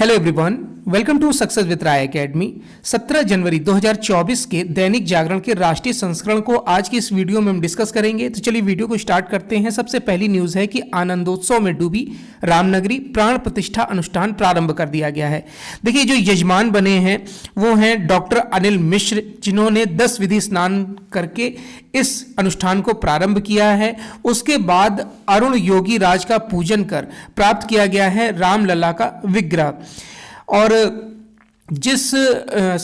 Hello everyone, welcome to success with Rai academy. 17 जनवरी 2024 के दैनिक जागरण के राष्ट्रीय संस्करण को आज की इस वीडियो में हम डिस्कस करेंगे। तो चलिए वीडियो को स्टार्ट करते हैं। सबसे पहली न्यूज़ है कि आनंदोत्सव में डूबी रामनगरी, प्राण प्रतिष्ठा अनुष्ठान प्रारंभ कर दिया गया है। देखिए, जो यजमान बने हैं वो हैं डॉक्टर अनिल मिश्र, जिन्होंने 10 विधि स्नान करके इस अनुष्ठान को प्रारंभ किया है। उसके बाद अरुण योगी राज का पूजन कर प्राप्त किया गया है रामलला का विग्रह। और जिस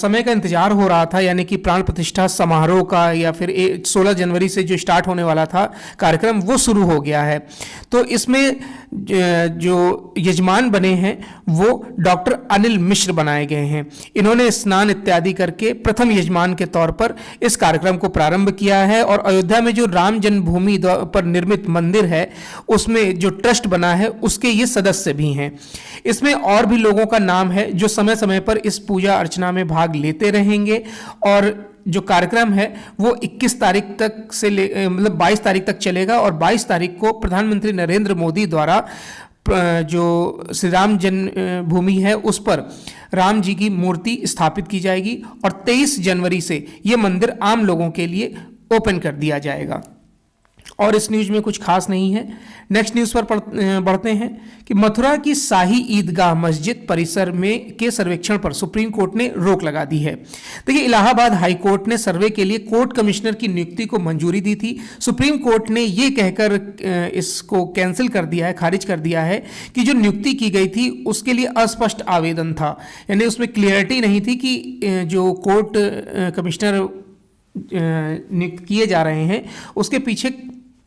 समय का इंतजार हो रहा था, यानी कि प्राण प्रतिष्ठा समारोह का, या फिर 16 जनवरी से जो स्टार्ट होने वाला था कार्यक्रम, वो शुरू हो गया है। तो इसमें जो यजमान बने हैं वो डॉक्टर अनिल मिश्र बनाए गए हैं। इन्होंने स्नान इत्यादि करके प्रथम यजमान के तौर पर इस कार्यक्रम को प्रारंभ किया है। और अयोध्या में जो राम जन्मभूमि पर निर्मित मंदिर है, उसमें जो ट्रस्ट बना है उसके ये सदस्य भी हैं। इसमें और भी लोगों का नाम है जो समय समय पर इस पूजा अर्चना में भाग लेते रहेंगे। और जो कार्यक्रम है वो 21 तारीख तक से 22 तारीख तक चलेगा। और 22 तारीख को प्रधानमंत्री नरेंद्र मोदी द्वारा जो श्री राम जन्मभूमि है उस पर राम जी की मूर्ति स्थापित की जाएगी। और 23 जनवरी से ये मंदिर आम लोगों के लिए ओपन कर दिया जाएगा। और इस न्यूज में कुछ खास नहीं है। नेक्स्ट न्यूज पर बढ़ते हैं कि मथुरा की शाही ईदगाह मस्जिद परिसर में के सर्वेक्षण पर सुप्रीम कोर्ट ने रोक लगा दी है। देखिए, इलाहाबाद हाई कोर्ट ने सर्वे के लिए कोर्ट कमिश्नर की नियुक्ति को मंजूरी दी थी। सुप्रीम कोर्ट ने ये कहकर इसको कैंसिल कर दिया है, खारिज कर दिया है कि जो नियुक्ति की गई थी उसके लिए अस्पष्ट आवेदन था, यानी उसमें क्लियरिटी नहीं थी कि जो कोर्ट कमिश्नर नियुक्त किए जा रहे हैं उसके पीछे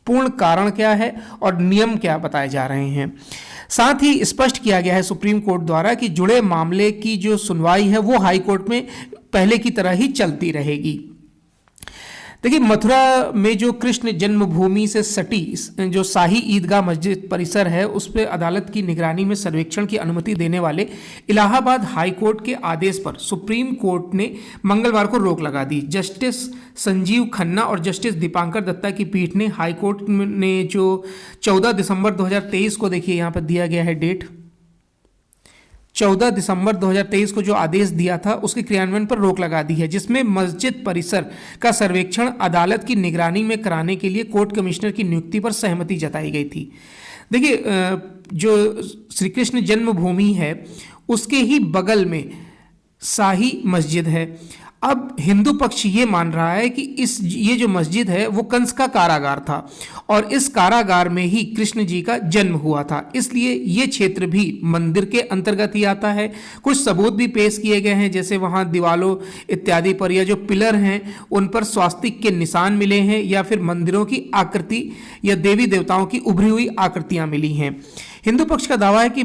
पूर्ण कारण क्या है और नियम क्या बताए जा रहे हैं। साथ ही स्पष्ट किया गया है सुप्रीम कोर्ट द्वारा कि जुड़े मामले की जो सुनवाई है वो हाई कोर्ट में पहले की तरह ही चलती रहेगी। देखिए, मथुरा में जो कृष्ण जन्मभूमि से सटी जो शाही ईदगाह मस्जिद परिसर है उस पर अदालत की निगरानी में सर्वेक्षण की अनुमति देने वाले इलाहाबाद हाई कोर्ट के आदेश पर सुप्रीम कोर्ट ने मंगलवार को रोक लगा दी। जस्टिस संजीव खन्ना और जस्टिस दीपांकर दत्ता की पीठ ने हाई कोर्ट ने जो 14 दिसंबर 2023 को, देखिए यहाँ पर दिया गया है डेट, 14 दिसंबर 2023 को जो आदेश दिया था उसके क्रियान्वयन पर रोक लगा दी है, जिसमें मस्जिद परिसर का सर्वेक्षण अदालत की निगरानी में कराने के लिए कोर्ट कमिश्नर की नियुक्ति पर सहमति जताई गई थी। देखिए, जो श्री कृष्ण जन्मभूमि है उसके ही बगल में शाही मस्जिद है। अब हिंदू पक्ष ये मान रहा है कि ये जो मस्जिद है वो कंस का कारागार था और इस कारागार में ही कृष्ण जी का जन्म हुआ था, इसलिए ये क्षेत्र भी मंदिर के अंतर्गत ही आता है। कुछ सबूत भी पेश किए गए हैं, जैसे वहाँ दीवालों इत्यादि पर या जो पिलर हैं उन पर स्वास्तिक के निशान मिले हैं, या फिर मंदिरों की आकृति या देवी देवताओं की उभरी हुई आकृतियाँ मिली हैं। हिंदू पक्ष का दावा है कि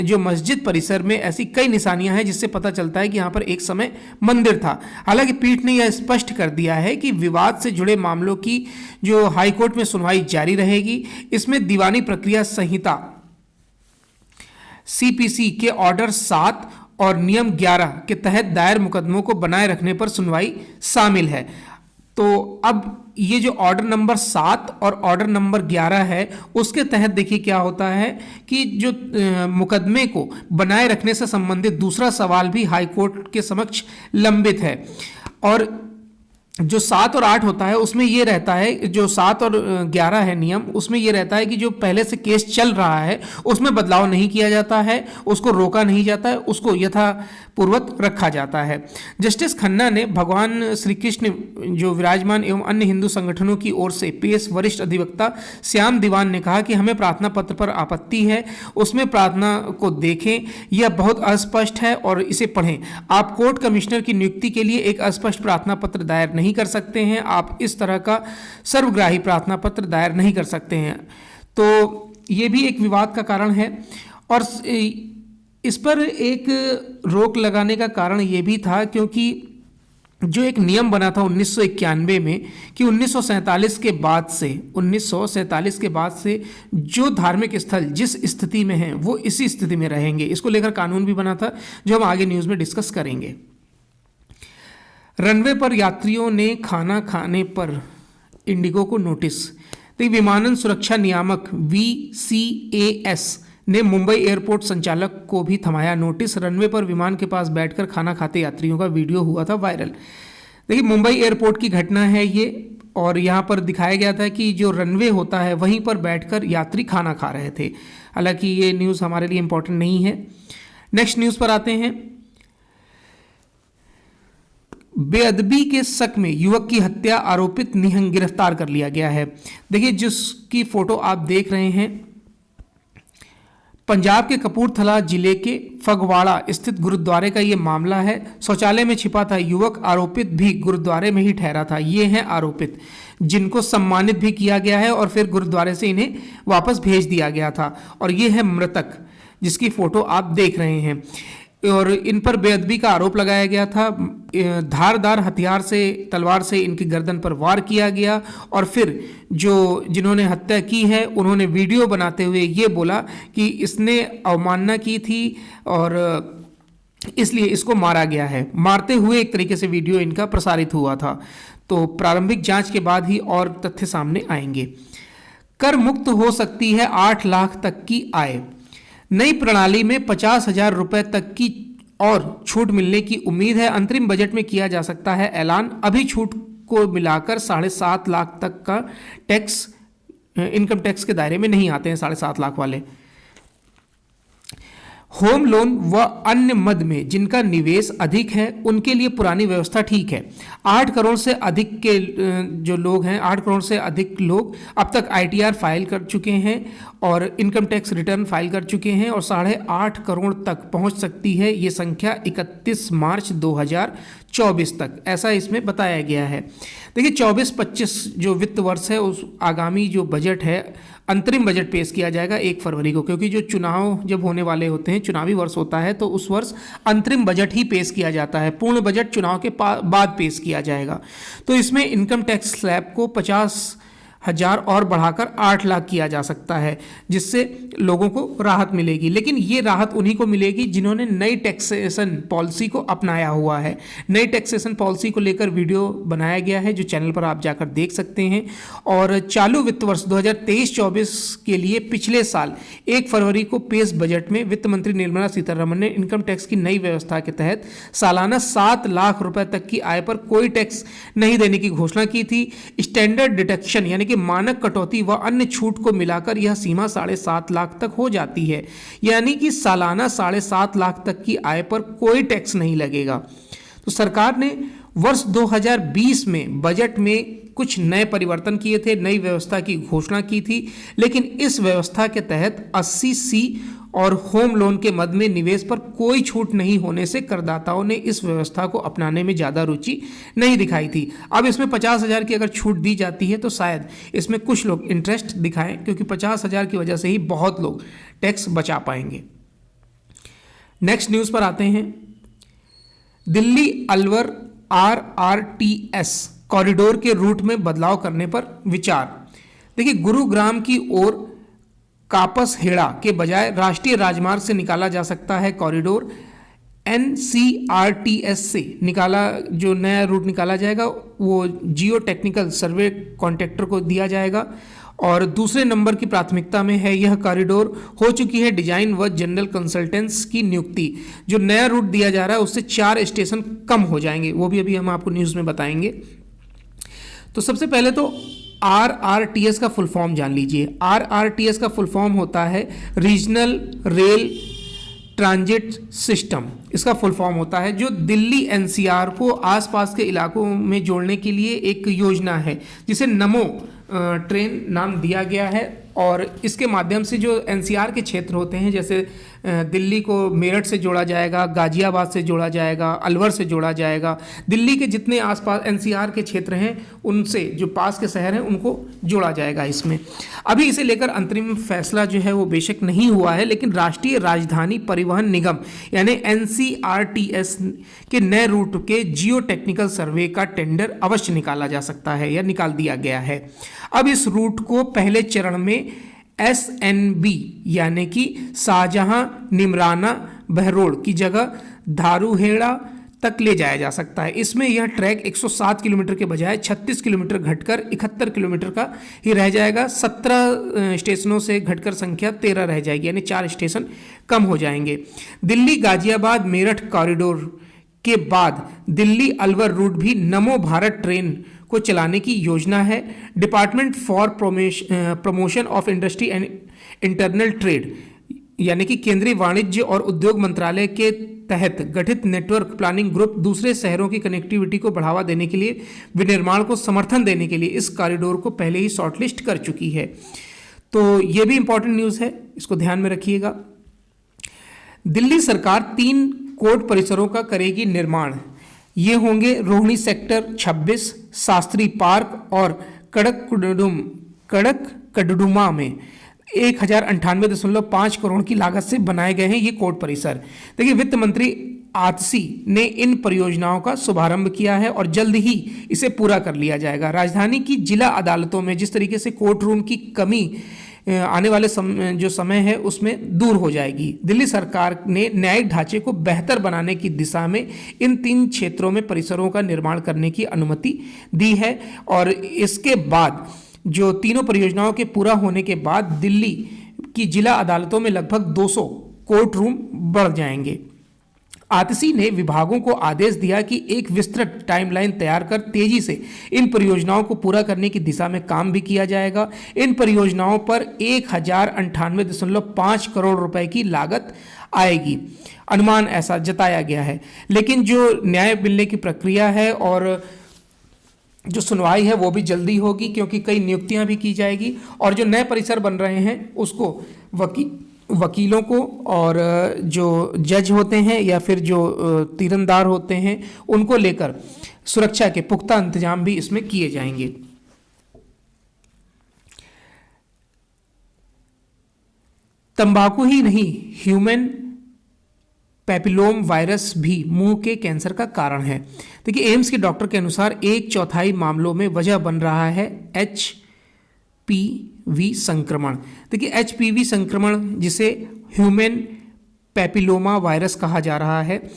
जो मस्जिद परिसर में ऐसी कई निशानियां हैं जिससे पता चलता है कि यहाँ पर एक समय मंदिर था। हालांकि पीठ ने यह स्पष्ट कर दिया है कि विवाद से जुड़े मामलों की जो हाईकोर्ट में सुनवाई जारी रहेगी। इसमें दीवानी प्रक्रिया संहिता सीपीसी के ऑर्डर 7 और नियम 11 के तहत दायर मुकदमों को बनाए रखने पर सुनवाई शामिल है। तो अब ये जो ऑर्डर नंबर 7 और ऑर्डर नंबर 11 है उसके तहत देखिए क्या होता है कि जो मुकदमे को बनाए रखने से संबंधित दूसरा सवाल भी हाई कोर्ट के समक्ष लंबित है। और जो 7 और 8 होता है उसमें ये रहता है, जो 7 और 11 है नियम, उसमें ये रहता है कि जो पहले से केस चल रहा है उसमें बदलाव नहीं किया जाता है, उसको रोका नहीं जाता है, उसको यथापूर्वक रखा जाता है। जस्टिस खन्ना ने भगवान श्री कृष्ण जो विराजमान एवं अन्य हिंदू संगठनों की ओर से पेश वरिष्ठ अधिवक्ता श्याम दीवान ने कहा कि हमें प्रार्थना पत्र पर आपत्ति है, उसमें प्रार्थना को देखें, यह बहुत अस्पष्ट है और इसे पढ़ें। आप कोर्ट कमिश्नर की नियुक्ति के लिए एक अस्पष्ट प्रार्थना पत्र दायर नहीं कर सकते हैं, आप इस तरह का सर्वग्राही प्रार्थना पत्र दायर नहीं कर सकते हैं। तो ये भी एक विवाद का कारण है। और इस पर एक रोक लगाने का कारण ये भी था क्योंकि जो एक नियम बना था 1991 में कि 1947 के बाद से जो धार्मिक स्थल जिस स्थिति में हैं वो इसी स्थिति में रहेंगे, इसको लेकर कानून भी बना था जो हम आगे न्यूज़ में डिस्कस करेंगे। रनवे पर यात्रियों ने खाना खाने पर इंडिगो को नोटिस। तो विमानन सुरक्षा नियामक VCAS ने मुंबई एयरपोर्ट संचालक को भी थमाया नोटिस। रनवे पर विमान के पास बैठकर खाना खाते यात्रियों का वीडियो हुआ था वायरल। देखिए, मुंबई एयरपोर्ट की घटना है ये, और यहाँ पर दिखाया गया था कि जो रनवे होता है वहीं पर बैठकर यात्री खाना खा रहे थे। हालांकि ये न्यूज़ हमारे लिए इंपॉर्टेंट नहीं है। नेक्स्ट न्यूज़ पर आते हैं। बेअदबी के शक में युवक की हत्या, आरोपित निहंग गिरफ्तार कर लिया गया है। देखिए, जिसकी फोटो आप देख रहे हैं, पंजाब के कपूरथला जिले के फगवाड़ा स्थित गुरुद्वारे का ये मामला है। शौचालय में छिपा था युवक, आरोपित भी गुरुद्वारे में ही ठहरा था। ये हैं आरोपित, जिनको सम्मानित भी किया गया है और फिर गुरुद्वारे से इन्हें वापस भेज दिया गया था। और ये है मृतक, जिसकी फोटो आप देख रहे हैं। और इन पर बेअदबी का आरोप लगाया गया था। धारदार हथियार से, तलवार से इनकी गर्दन पर वार किया गया, और फिर जिन्होंने हत्या की है उन्होंने वीडियो बनाते हुए ये बोला कि इसने अवमानना की थी और इसलिए इसको मारा गया है। मारते हुए एक तरीके से वीडियो इनका प्रसारित हुआ था। तो प्रारंभिक जांच के बाद ही और तथ्य सामने आएंगे। कर मुक्त हो सकती है 8 लाख तक की आय। नई प्रणाली में 50,000 रुपए तक की और छूट मिलने की उम्मीद है। अंतरिम बजट में किया जा सकता है ऐलान। अभी छूट को मिलाकर 7.5 लाख तक का टैक्स, इनकम टैक्स के दायरे में नहीं आते हैं 7.5 लाख वाले। होम लोन व अन्य मद में जिनका निवेश अधिक है उनके लिए पुरानी व्यवस्था ठीक है। 8 करोड़ से अधिक के जो लोग हैं, 8 करोड़ से अधिक लोग अब तक ITR फाइल कर चुके हैं और इनकम टैक्स रिटर्न फाइल कर चुके हैं, और 8.5 करोड़ तक पहुंच सकती है ये संख्या 31 मार्च 2024 तक, ऐसा इसमें बताया गया है। देखिए, 24-25 जो वित्त वर्ष है, उस आगामी जो बजट है, अंतरिम बजट पेश किया जाएगा 1 फरवरी को, क्योंकि जो चुनाव जब होने वाले होते हैं, चुनावी वर्ष होता है, तो उस वर्ष अंतरिम बजट ही पेश किया जाता है। पूर्ण बजट चुनाव के बाद पेश किया जाएगा। तो इसमें इनकम टैक्स स्लैब को 50,000 और बढ़ाकर 8 लाख किया जा सकता है, जिससे लोगों को राहत मिलेगी। लेकिन ये राहत उन्हीं को मिलेगी जिन्होंने नई टैक्सेशन पॉलिसी को अपनाया हुआ है। नई टैक्सेशन पॉलिसी को लेकर वीडियो बनाया गया है, जो चैनल पर आप जाकर देख सकते हैं। और चालू वित्त वर्ष 2023-24 के लिए पिछले साल 1 फरवरी को पेश बजट में वित्त मंत्री निर्मला सीतारमण ने इनकम टैक्स की नई व्यवस्था के तहत सालाना 7 लाख रुपए तक की आय पर कोई टैक्स नहीं देने की घोषणा की थी। स्टैंडर्ड डिडक्शन यानी कि मानक कटौती व अन्य छूट को मिलाकर यह सीमा 7.5 लाख तक हो जाती है। यानी कि सालाना 7.5 लाख तक की आय पर कोई टैक्स नहीं लगेगा। तो सरकार ने वर्ष 2020 में बजट में कुछ नए परिवर्तन किए थे, नई व्यवस्था की घोषणा की थी, लेकिन इस व्यवस्था के तहत 80C और होम लोन के मद में निवेश पर कोई छूट नहीं होने से करदाताओं ने इस व्यवस्था को अपनाने में ज़्यादा रुचि नहीं दिखाई थी। अब इसमें 50,000 की अगर छूट दी जाती है तो शायद इसमें कुछ लोग इंटरेस्ट दिखाएं, क्योंकि 50,000 की वजह से ही बहुत लोग टैक्स बचा पाएंगे। नेक्स्ट न्यूज़ पर आते हैं। दिल्ली अलवर RRTS कॉरिडोर के रूट में बदलाव करने पर विचार। देखिए, गुरुग्राम की ओर कापस हेड़ा के बजाय राष्ट्रीय राजमार्ग से निकाला जा सकता है कॉरिडोर। NCRTS से जो नया रूट निकाला जाएगा वो जियो टेक्निकल सर्वे कॉन्ट्रैक्टर को दिया जाएगा, और दूसरे नंबर की प्राथमिकता में है यह कॉरिडोर। हो चुकी है डिजाइन व जनरल कंसल्टेंट्स की नियुक्ति। जो नया रूट दिया जा रहा है उससे 4 स्टेशन कम हो जाएंगे, वो भी अभी हम आपको न्यूज़ में बताएंगे। तो सबसे पहले तो RRTS का फुल फॉर्म जान लीजिए। RRTS का फुल फॉर्म होता है रीजनल रेल ट्रांजिट सिस्टम। इसका फुल फॉर्म होता है, जो दिल्ली NCR को आसपास के इलाकों में जोड़ने के लिए एक योजना है, जिसे नमो ट्रेन नाम दिया गया है। और इसके माध्यम से जो NCR के क्षेत्र होते हैं, जैसे दिल्ली को मेरठ से जोड़ा जाएगा, गाजियाबाद से जोड़ा जाएगा, अलवर से जोड़ा जाएगा। दिल्ली के जितने आसपास NCR के क्षेत्र हैं उनसे, जो पास के शहर हैं, उनको जोड़ा जाएगा इसमें। अभी इसे लेकर अंतरिम फैसला जो है वो बेशक नहीं हुआ है, लेकिन राष्ट्रीय राजधानी परिवहन निगम यानी NCRTS के नए रूट के जियो टेक्निकल सर्वे का टेंडर अवश्य निकाला जा सकता है या निकाल दिया गया है। अब इस रूट को पहले चरण में SNB यानी कि शाहजहां निमराना बहरोड की जगह धारूहेड़ा तक ले जाया जा सकता है। इसमें यह ट्रैक 107 किलोमीटर के बजाय 36 किलोमीटर घटकर 71 किलोमीटर का ही रह जाएगा। 17 स्टेशनों से घटकर संख्या 13 रह जाएगी, यानी 4 स्टेशन कम हो जाएंगे। दिल्ली गाजियाबाद मेरठ कॉरिडोर के बाद दिल्ली अलवर रूट भी नमो भारत ट्रेन को चलाने की योजना है। Department for promotion of industry and internal trade यानी कि केंद्रीय वाणिज्य और उद्योग मंत्रालय के तहत गठित नेटवर्क प्लानिंग ग्रुप दूसरे शहरों की कनेक्टिविटी को बढ़ावा देने के लिए विनिर्माण को समर्थन देने के लिए इस कॉरिडोर को पहले ही शॉर्टलिस्ट कर चुकी है। तो ये भी इंपॉर्टेंट न्यूज़ है, इसको ध्यान में रखिएगा। दिल्ली सरकार 3 कोर्ट परिसरों का करेगी निर्माण। ये होंगे रोहिणी सेक्टर 26, शास्त्री पार्क और कड़कड़डुमा में 1098.5 करोड़ की लागत से बनाए गए हैं ये कोर्ट परिसर। देखिए, वित्त मंत्री आतिशी ने इन परियोजनाओं का शुभारंभ किया है और जल्द ही इसे पूरा कर लिया जाएगा। राजधानी की जिला अदालतों में जिस तरीके से कोर्ट रूम की कमी आने वाले जो समय है उसमें दूर हो जाएगी। दिल्ली सरकार ने न्यायिक ढांचे को बेहतर बनाने की दिशा में इन 3 क्षेत्रों में परिसरों का निर्माण करने की अनुमति दी है और इसके बाद जो तीनों परियोजनाओं के पूरा होने के बाद दिल्ली की जिला अदालतों में लगभग 200 कोर्ट रूम बढ़ जाएंगे। आतिशी ने विभागों को आदेश दिया कि एक विस्तृत टाइमलाइन तैयार कर तेजी से इन परियोजनाओं को पूरा करने की दिशा में काम भी किया जाएगा। इन परियोजनाओं पर 1098.5 करोड़ रुपए की लागत आएगी, अनुमान ऐसा जताया गया है। लेकिन जो न्याय मिलने की प्रक्रिया है और जो सुनवाई है वो भी जल्दी होगी, क्योंकि कई नियुक्तियां भी की जाएगी और जो नए परिसर बन रहे हैं उसको वकीलों को और जो जज होते हैं या फिर जो तीरंदार होते हैं उनको लेकर सुरक्षा के पुख्ता इंतजाम भी इसमें किए जाएंगे। तंबाकू ही नहीं, ह्यूमन पैपिलोम वायरस भी मुंह के कैंसर का कारण है। देखिए, एम्स के डॉक्टर के अनुसार 1/4 मामलों में वजह बन रहा है HPV संक्रमण। देखिए, HPV संक्रमण जिसे ह्यूमन पैपिलोमा वायरस कहा जा रहा है,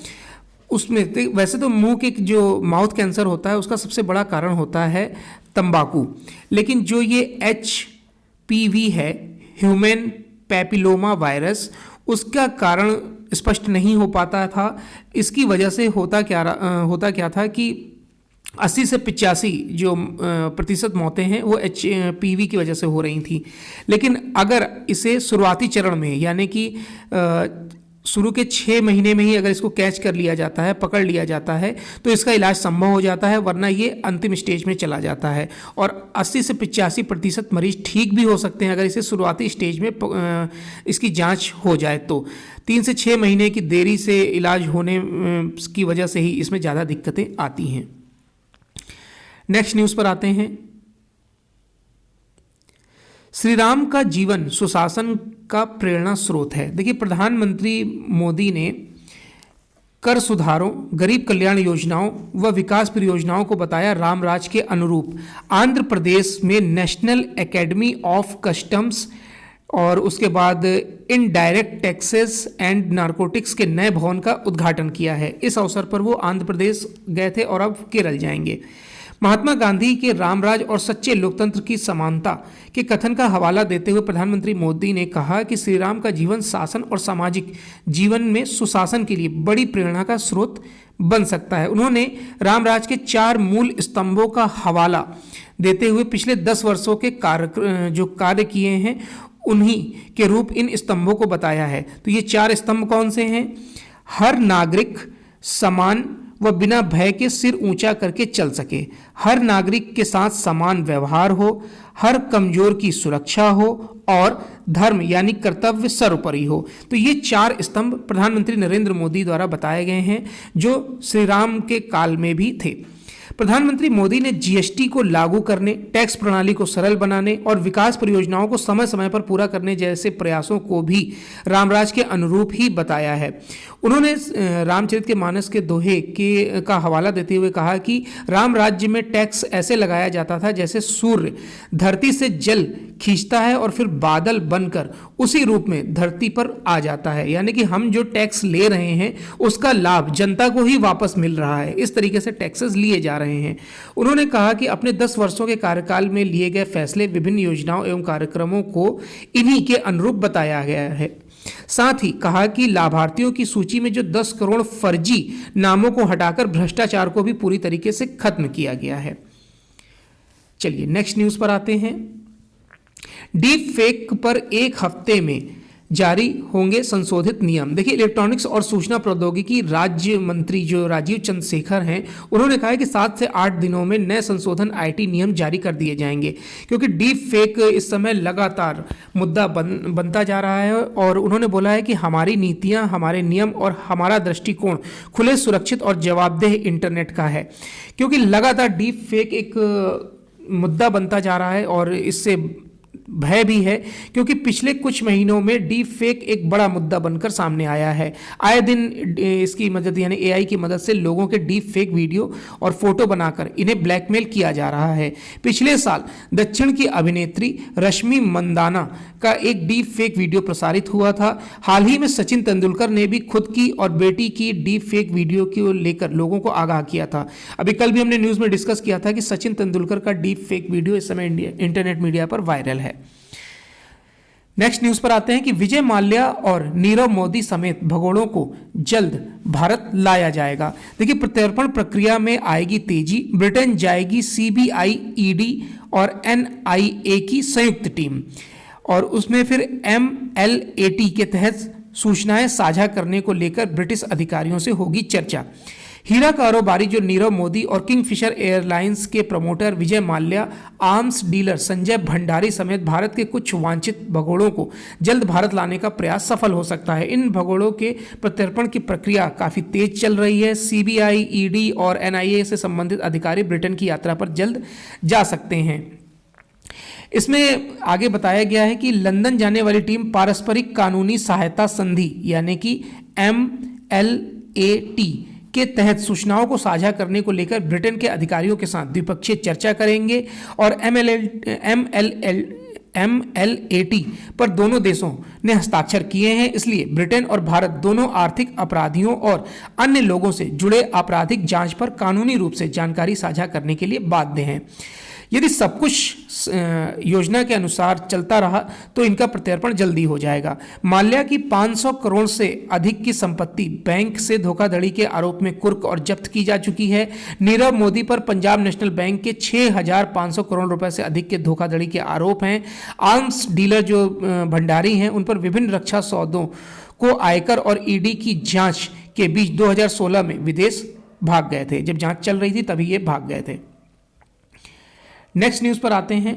उसमें वैसे तो मुंह के जो माउथ कैंसर होता है उसका सबसे बड़ा कारण होता है तंबाकू, लेकिन जो ये HPV है, ह्यूमन पैपिलोमा वायरस, उसका कारण स्पष्ट नहीं हो पाता था। इसकी वजह से होता क्या था कि 80 से 85 जो प्रतिशत मौतें हैं वो HPV की वजह से हो रही थी। लेकिन अगर इसे शुरुआती चरण में यानी कि शुरू के 6 महीने में ही अगर इसको कैच कर लिया जाता है, पकड़ लिया जाता है, तो इसका इलाज संभव हो जाता है, वरना ये अंतिम स्टेज में चला जाता है। और 80 से 85% मरीज ठीक भी हो सकते हैं अगर इसे शुरुआती स्टेज में इसकी जांच हो जाए तो। 3 से 6 महीने की देरी से इलाज होने की वजह से ही इसमें ज़्यादा दिक्कतें आती हैं। नेक्स्ट न्यूज़ पर आते हैं। श्री राम का जीवन सुशासन का प्रेरणा स्रोत है। देखिए, प्रधानमंत्री मोदी ने कर सुधारों, गरीब कल्याण योजनाओं व विकास परियोजनाओं को बताया रामराज के अनुरूप। आंध्र प्रदेश में नेशनल एकेडमी ऑफ कस्टम्स और उसके बाद इनडायरेक्ट टैक्सेस एंड नारकोटिक्स के नए भवन का उद्घाटन किया है। इस अवसर पर वो आंध्र प्रदेश गए थे और अब केरल जाएंगे। महात्मा गांधी के रामराज और सच्चे लोकतंत्र की समानता के कथन का हवाला देते हुए प्रधानमंत्री मोदी ने कहा कि श्री राम का जीवन शासन और सामाजिक जीवन में सुशासन के लिए बड़ी प्रेरणा का स्रोत बन सकता है। उन्होंने रामराज के 4 मूल स्तंभों का हवाला देते हुए पिछले 10 वर्षों के कार्य किए हैं उन्हीं के रूप इन स्तंभों को बताया है। तो ये 4 स्तंभ कौन से हैं? हर नागरिक समान व बिना भय के सिर ऊंचा करके चल सके, हर नागरिक के साथ समान व्यवहार हो, हर कमजोर की सुरक्षा हो और धर्म यानी कर्तव्य सर्वोपरि हो। तो ये 4 स्तंभ प्रधानमंत्री नरेंद्र मोदी द्वारा बताए गए हैं जो श्री राम के काल में भी थे। प्रधानमंत्री मोदी ने जीएसटी को लागू करने, टैक्स प्रणाली को सरल बनाने और विकास परियोजनाओं को समय समय पर पूरा करने जैसे प्रयासों को भी रामराज के अनुरूप ही बताया है। उन्होंने रामचरितमानस के दोहे का हवाला देते हुए कहा कि राम राज्य में टैक्स ऐसे लगाया जाता था जैसे सूर्य धरती से जल खींचता है और फिर बादल बनकर उसी रूप में धरती पर आ जाता है, यानी कि हम जो टैक्स ले रहे हैं उसका लाभ जनता को ही वापस मिल रहा है। इस तरीके से टैक्सेस लिए जा रहे हैं। उन्होंने कहा कि अपने 10 वर्षों के कार्यकाल में लिए गए फैसले विभिन्न योजनाओं एवं कार्यक्रमों को इन्हीं के अनुरूप बताया गया है। साथ ही कहा कि लाभार्थियों की सूची में जो 10 करोड़ फर्जी नामों को हटाकर भ्रष्टाचार को भी पूरी तरीके से खत्म किया गया है। चलिए नेक्स्ट न्यूज पर आते हैं। डीप फेक पर एक हफ्ते में जारी होंगे संशोधित नियम। देखिए, इलेक्ट्रॉनिक्स और सूचना प्रौद्योगिकी राज्य मंत्री जो राजीव चंद्रशेखर हैं, उन्होंने कहा है कि 7 से 8 दिनों में नए संशोधन आईटी नियम जारी कर दिए जाएंगे, क्योंकि डीप फेक इस समय लगातार मुद्दा बनता जा रहा है। और उन्होंने बोला है कि हमारी नीतियां, हमारे नियम और हमारा दृष्टिकोण खुले, सुरक्षित और जवाबदेह इंटरनेट का है, क्योंकि लगातार डीप फेक एक मुद्दा बनता जा रहा है और इससे भय भी है, क्योंकि पिछले कुछ महीनों में डीप फेक एक बड़ा मुद्दा बनकर सामने आया है। आए दिन इसकी मदद यानी एआई की मदद से लोगों के डीप फेक वीडियो और फोटो बनाकर इन्हें ब्लैकमेल किया जा रहा है। पिछले साल दक्षिण की अभिनेत्री रश्मि मंदाना का एक डीप फेक वीडियो प्रसारित हुआ था। हाल ही में सचिन तेंदुलकर ने भी खुद की और बेटी की डीप फेक वीडियो को लेकर लोगों को आगाह किया था। अभी कल भी हमने न्यूज़ में डिस्कस किया था कि सचिन तेंदुलकर का डीप फेक वीडियो इस समय इंटरनेट मीडिया पर वायरल है। नेक्स्ट न्यूज पर आते हैं कि विजय माल्या और नीरव मोदी समेत भगोड़ों को जल्द भारत लाया जाएगा। देखिए, प्रत्यर्पण प्रक्रिया में आएगी तेजी। ब्रिटेन जाएगी सीबीआई, ईडी और एनआईए की संयुक्त टीम, और उसमें फिर एमएलएटी के तहत सूचनाएं साझा करने को लेकर ब्रिटिश अधिकारियों से होगी चर्चा। हीरा कारोबारी जो नीरव मोदी और किंगफिशर एयरलाइंस के promoter Vijay Mallya, arms dealer Sanjay Bhandari समेत भारत के कुछ वांछित भगोड़ों को जल्द भारत लाने का प्रयास सफल हो सकता है। इन भगोड़ों के प्रत्यर्पण की प्रक्रिया काफी तेज चल रही है। सीबीआई, ईडी और एनआईए से संबंधित अधिकारी ब्रिटेन की यात्रा पर जल्द जा सकते हैं। इसमें आगे बताया गया है कि लंदन जाने वाली टीम पारस्परिक कानूनी सहायता संधि यानी कि MLAT के तहत सूचनाओं को साझा करने को लेकर ब्रिटेन के अधिकारियों के साथ द्विपक्षीय चर्चा करेंगे, और MLAT पर दोनों देशों ने हस्ताक्षर किए हैं। इसलिए ब्रिटेन और भारत दोनों आर्थिक अपराधियों और अन्य लोगों से जुड़े आपराधिक जांच पर कानूनी रूप से जानकारी साझा करने के लिए बाध्य हैं। यदि सब कुछ योजना के अनुसार चलता रहा तो इनका प्रत्यर्पण जल्दी हो जाएगा। माल्या की 500 करोड़ से अधिक की संपत्ति बैंक से धोखाधड़ी के आरोप में कुर्क और जब्त की जा चुकी है। नीरव मोदी पर पंजाब नेशनल बैंक के 6,500 करोड़ रुपए से अधिक के धोखाधड़ी के आरोप हैं। आर्म्स डीलर जो भंडारी हैं, उन पर विभिन्न रक्षा सौदों को आयकर और ईडी की जांच के बीच 2016 में विदेश भाग गए थे। जब जांच चल रही थी तभी ये भाग गए थे। नेक्स्ट न्यूज पर आते हैं।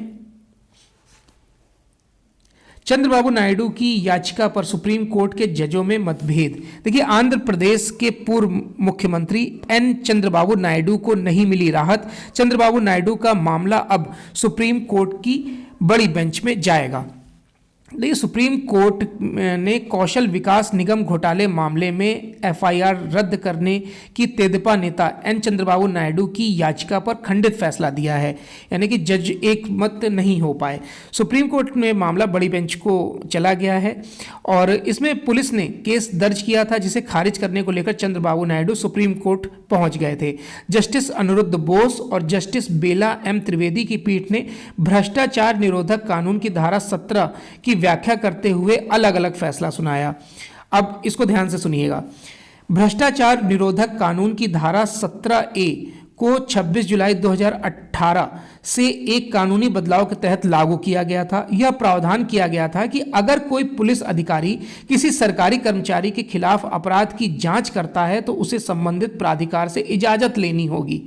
चंद्रबाबू नायडू की याचिका पर सुप्रीम कोर्ट के जजों में मतभेद। देखिए, आंध्र प्रदेश के पूर्व मुख्यमंत्री एन चंद्रबाबू नायडू को नहीं मिली राहत। चंद्रबाबू नायडू का मामला अब सुप्रीम कोर्ट की बड़ी बेंच में जाएगा। देखिए, सुप्रीम कोर्ट ने कौशल विकास निगम घोटाले मामले में एफआईआर रद्द करने की तेदेपा नेता एन चंद्रबाबू नायडू की याचिका पर खंडित फैसला दिया है, यानी कि जज एक मत नहीं हो पाए। सुप्रीम कोर्ट में मामला बड़ी बेंच को चला गया है और इसमें पुलिस ने केस दर्ज किया था, जिसे खारिज करने को लेकर चंद्रबाबू नायडू सुप्रीम कोर्ट पहुंच गए थे। जस्टिस अनिरुद्ध बोस और जस्टिस बेला एम त्रिवेदी की पीठ ने भ्रष्टाचार निरोधक कानून की धारा 17 की व्याख्या करते हुए अलग अलग फैसला सुनाया। अब इसको ध्यान से सुनिएगा। भ्रष्टाचार निरोधक कानून की धारा 17A को 26 जुलाई 2018 से एक कानूनी बदलाव के तहत लागू किया गया था। यह प्रावधान किया गया था कि अगर कोई पुलिस अधिकारी किसी सरकारी कर्मचारी के खिलाफ अपराध की जांच करता है तो उसे संबंधित प्राधिकार से इजाजत लेनी होगी।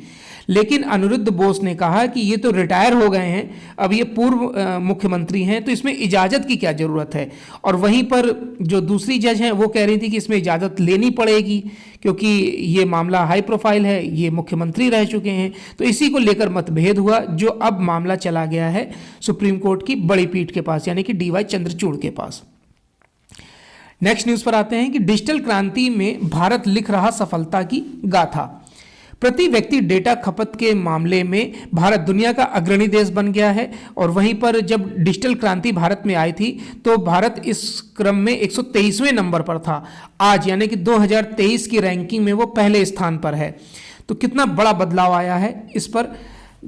लेकिन अनिरुद्ध बोस ने कहा कि ये तो रिटायर हो गए हैं, अब ये पूर्व मुख्यमंत्री हैं, तो इसमें इजाज़त की क्या ज़रूरत है। और वहीं पर जो दूसरी जज हैं वो कह रही थी कि इसमें इजाज़त लेनी पड़ेगी क्योंकि ये मामला हाई प्रोफाइल है, ये मुख्यमंत्री रह चुके हैं। तो इसी को लेकर मतभेद हुआ, जो अब मामला चला गया है सुप्रीम कोर्ट की बड़ी पीठ के पास, यानी कि DY चंद्रचूड़ के पास। नेक्स्ट न्यूज़ पर आते हैं कि डिजिटल क्रांति में भारत लिख रहा सफलता की गाथा। प्रति व्यक्ति डेटा खपत के मामले में भारत दुनिया का अग्रणी देश बन गया है। और वहीं पर जब डिजिटल क्रांति भारत में आई थी तो भारत इस क्रम में 123वें नंबर पर था। आज यानी कि 2023 की रैंकिंग में वो पहले स्थान पर है। तो कितना बड़ा बदलाव आया है इस पर।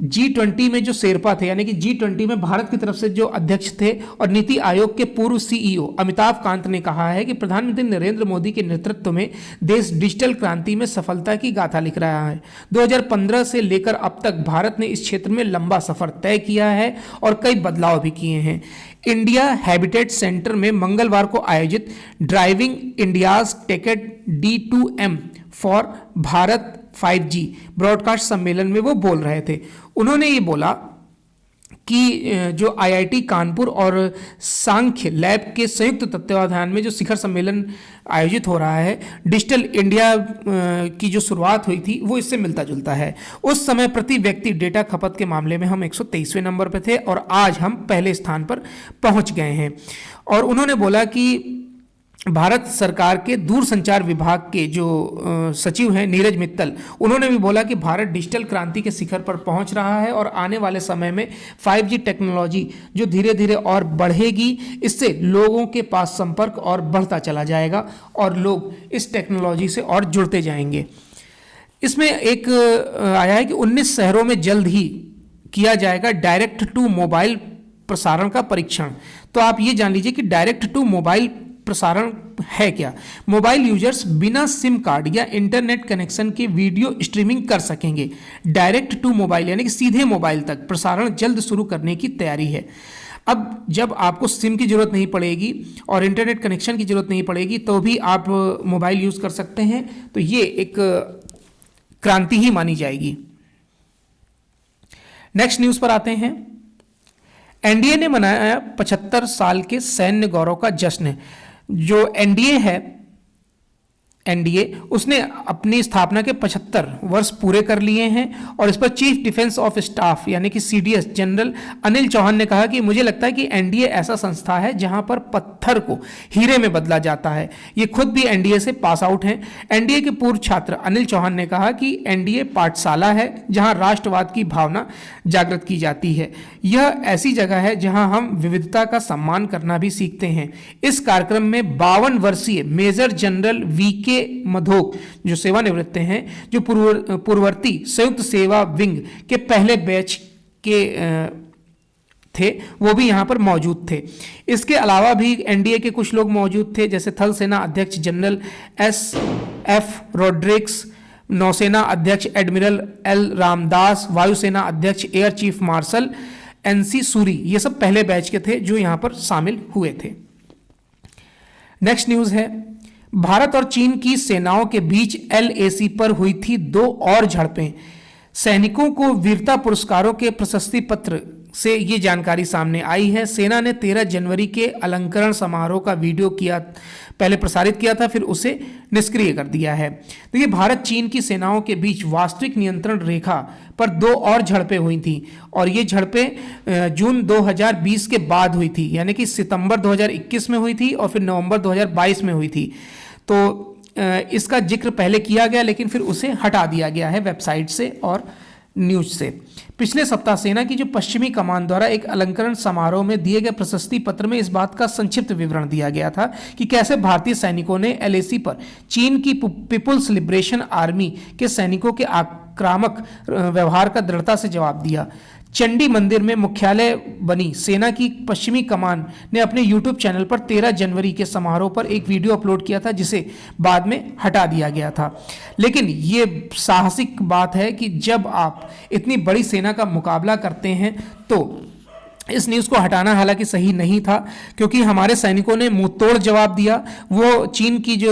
G20 में जो शेरपा थे, यानी कि G20 में भारत की तरफ से जो अध्यक्ष थे और नीति आयोग के पूर्व CEO अमिताभ कांत ने कहा है कि प्रधानमंत्री नरेंद्र मोदी के नेतृत्व में देश डिजिटल क्रांति में सफलता की गाथा लिख रहा है। 2015 से लेकर अब तक भारत ने इस क्षेत्र में लंबा सफर तय किया है और कई बदलाव भी किए हैं। इंडिया हैबिटेट सेंटर में मंगलवार को आयोजित driving India's ticket D2M for Bharat 5G broadcast सम्मेलन में वो बोल रहे थे। उन्होंने ये बोला कि जो IIT कानपुर और सांख्य लैब के संयुक्त तत्वावधान में जो शिखर सम्मेलन आयोजित हो रहा है, डिजिटल इंडिया की जो शुरुआत हुई थी वो इससे मिलता जुलता है। उस समय प्रति व्यक्ति डेटा खपत के मामले में हम 123वें नंबर पर थे और आज हम पहले स्थान पर पहुंच गए हैं। और उन्होंने बोला कि भारत सरकार के दूरसंचार विभाग के जो सचिव हैं नीरज मित्तल, उन्होंने भी बोला कि भारत डिजिटल क्रांति के शिखर पर पहुंच रहा है और आने वाले समय में 5G टेक्नोलॉजी जो धीरे धीरे और बढ़ेगी, इससे लोगों के पास संपर्क और बढ़ता चला जाएगा और लोग इस टेक्नोलॉजी से और जुड़ते जाएंगे। इसमें एक आया है कि 19 शहरों में जल्द ही किया जाएगा डायरेक्ट टू मोबाइल प्रसारण का परीक्षण। तो आप ये जान लीजिए कि डायरेक्ट टू मोबाइल प्रसारण है क्या। मोबाइल यूजर्स बिना सिम कार्ड या इंटरनेट कनेक्शन के वीडियो स्ट्रीमिंग कर सकेंगे। डायरेक्ट टू मोबाइल यानी कि सीधे मोबाइल तक प्रसारण जल्द शुरू करने की तैयारी है। अब जब आपको सिम की जरूरत नहीं पड़ेगी और इंटरनेट कनेक्शन की जरूरत नहीं पड़ेगी तो भी आप मोबाइल यूज कर सकते हैं, तो ये एक क्रांति ही मानी जाएगी। नेक्स्ट न्यूज पर आते हैं। एनडीए ने मनाया 75 साल के सैन्य गौरव का जश्न। जो एनडीए है, एनडीए उसने अपनी स्थापना के 75 वर्ष पूरे कर लिए हैं और इस पर चीफ डिफेंस ऑफ स्टाफ यानी कि CDS जनरल अनिल चौहान ने कहा कि मुझे लगता है कि एनडीए ऐसा संस्था है जहां पर पत्थर को हीरे में बदला जाता है। ये खुद भी एनडीए से पास आउट हैं। एनडीए के पूर्व छात्र अनिल चौहान ने कहा कि एनडीए पाठशाला है जहां राष्ट्रवाद की भावना जागृत की जाती है। यह ऐसी जगह है जहां हम विविधता का सम्मान करना भी सीखते हैं। इस कार्यक्रम में 52 वर्षीय मेजर जनरल VK मधोक जो सेवानिवृत्त हैं, जो पूर्ववर्ती संयुक्त सेवा विंग के पहले बैच के थे, वो भी यहां पर मौजूद थे। इसके अलावा भी एनडीए के कुछ लोग मौजूद थे, जैसे थल सेना अध्यक्ष जनरल SF रोड्रिक्स, नौसेना अध्यक्ष एडमिरल L रामदास, वायुसेना अध्यक्ष air chief marshal NC Suri, ये सब पहले बैच के थे जो यहां पर शामिल हुए थे। नेक्स्ट न्यूज है, भारत और चीन की सेनाओं के बीच LAC पर हुई थी 2 और झड़पें। सैनिकों को वीरता पुरस्कारों के प्रशस्ति पत्र से ये जानकारी सामने आई है। सेना ने 13 जनवरी के अलंकरण समारोह का वीडियो पहले प्रसारित किया था, फिर उसे निष्क्रिय कर दिया है। तो ये भारत चीन की सेनाओं के बीच वास्तविक नियंत्रण रेखा पर 2 और झड़पें हुई थी और ये झड़पें जून 2020 के बाद हुई थी, यानी कि सितंबर 2021 में हुई थी और फिर नवंबर 2022 में हुई थी। तो इसका जिक्र पहले किया गया लेकिन फिर उसे हटा दिया गया है वेबसाइट से और न्यूज से। पिछले सप्ताह सेना की जो पश्चिमी कमान द्वारा एक अलंकरण समारोह में दिए गए प्रशस्ति पत्र में इस बात का संक्षिप्त विवरण दिया गया था कि कैसे भारतीय सैनिकों ने LAC पर चीन की पीपुल्स लिबरेशन आर्मी के सैनिकों के आक्रामक व्यवहार का दृढ़ता से जवाब दिया। चंडी मंदिर में मुख्यालय बनी सेना की पश्चिमी कमान ने अपने YouTube चैनल पर 13 जनवरी के समारोह पर एक वीडियो अपलोड किया था, जिसे बाद में हटा दिया गया था। लेकिन ये साहसिक बात है कि जब आप इतनी बड़ी सेना का मुकाबला करते हैं तो इस न्यूज़ को हटाना हालांकि सही नहीं था, क्योंकि हमारे सैनिकों ने मुंहतोड़ जवाब दिया। वो चीन की जो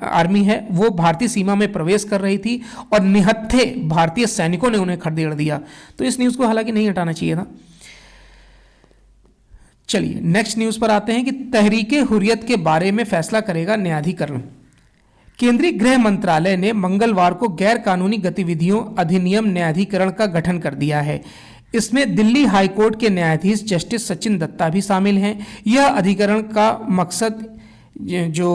आर्मी है वो भारतीय सीमा में प्रवेश कर रही थी और निहत्थे भारतीय सैनिकों ने उन्हें खदेड़ दिया। तो इस न्यूज़ को हालांकि नहीं हटाना चाहिए था। चलिए नेक्स्ट न्यूज़ पर आते हैं कि तहरीके हुर्रियत के बारे में फैसला करेगा न्यायाधिकरण। केंद्रीय गृह मंत्रालय ने मंगलवार को गैर कानूनी गतिविधियों अधिनियम न्यायाधिकरण का गठन कर दिया है। इसमें दिल्ली हाईकोर्ट के न्यायाधीश जस्टिस सचिन दत्ता भी शामिल हैं। यह अधिकरण का मकसद जो